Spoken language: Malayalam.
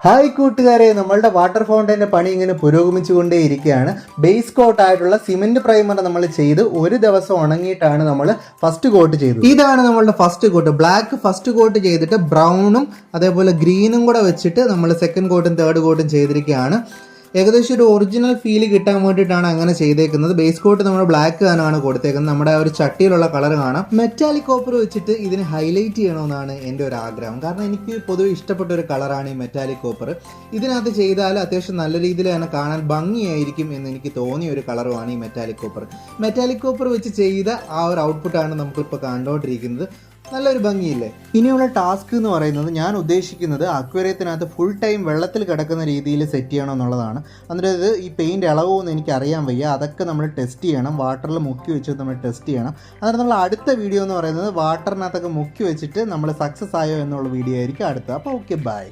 ഹായ് കൂട്ടുകാരെ, നമ്മളുടെ വാട്ടർ ഫൗണ്ടൈൻ്റെ പണി ഇങ്ങനെ പുരോഗമിച്ചുകൊണ്ടേയിരിക്കുകയാണ്. ബേസ് കോട്ട് ആയിട്ടുള്ള സിമെന്റ് പ്രൈമർ നമ്മൾ ചെയ്ത് ഒരു ദിവസം ഉണങ്ങിയിട്ടാണ് നമ്മൾ ഫസ്റ്റ് കോട്ട് ചെയ്തത്. ഇതാണ് നമ്മളുടെ first coat. Black first coat ചെയ്തിട്ട് ബ്രൗണും അതേപോലെ ഗ്രീനും കൂടെ വെച്ചിട്ട് നമ്മൾ സെക്കൻഡ് കോട്ടും തേർഡ് കോട്ടും ചെയ്തിരിക്കുകയാണ്. ഏകദേശം ഒരു ഒറിജിനൽ ഫീൽ കിട്ടാൻ വേണ്ടിയിട്ടാണ് അങ്ങനെ ചെയ്തേക്കുന്നത്. ബേസ് കോട്ട് നമ്മൾ ബ്ലാക്ക് തന്നെയാണ് കൊടുത്തേക്കുന്നത്. നമ്മുടെ ഒരു ചട്ടിയിലുള്ള കളർ കാണാം. മെറ്റാലിക് കോപ്പർ വെച്ചിട്ട് ഇതിന് ഹൈലൈറ്റ് ചെയ്യണമെന്നാണ് എൻ്റെ ഒരു ആഗ്രഹം. കാരണം എനിക്ക് പൊതുവെ ഇഷ്ടപ്പെട്ട ഒരു കളറാണ് ഈ മെറ്റാലിക് കോപ്പർ. ഇതിനകത്ത് ചെയ്താൽ അത്യാവശ്യം നല്ല രീതിയിൽ തന്നെ കാണാൻ ഭംഗിയായിരിക്കും എന്ന് എനിക്ക് തോന്നിയ ഒരു കളറുമാണ് ഈ മെറ്റാലിക് കോപ്പർ. മെറ്റാലിക് കോപ്പർ വെച്ച് ചെയ്ത ആ ഒരു ഔട്ട്പുട്ടാണ് നമുക്കിപ്പോൾ കണ്ടുകൊണ്ടിരിക്കുന്നത്. നല്ലൊരു ഭംഗിയില്ലേ. ഇനിയുള്ള ടാസ്ക് എന്ന് പറയുന്നത്, ഞാൻ ഉദ്ദേശിക്കുന്നത് അക്വേറിയത്തിനകത്ത് ഫുൾ ടൈം വെള്ളത്തിൽ കിടക്കുന്ന രീതിയിൽ സെറ്റ് ചെയ്യണം എന്നുള്ളതാണ്. എന്നിട്ട് ഈ പെയിൻറ്റ് ഇളവുമെന്ന് എനിക്ക് അറിയാൻ വയ്യ. അതൊക്കെ നമ്മൾ ടെസ്റ്റ് ചെയ്യണം. വാട്ടറിൽ മുക്കി വെച്ച് നമ്മൾ ടെസ്റ്റ് ചെയ്യണം. അന്നേരം നമ്മൾ അടുത്ത വീഡിയോ എന്ന് പറയുന്നത് വാട്ടറിനകത്തൊക്കെ മുക്കി വെച്ചിട്ട് നമ്മൾ സക്സസ് ആയോ എന്നുള്ള വീഡിയോ ആയിരിക്കും അടുത്ത. അപ്പോൾ ഓക്കെ, ബൈ.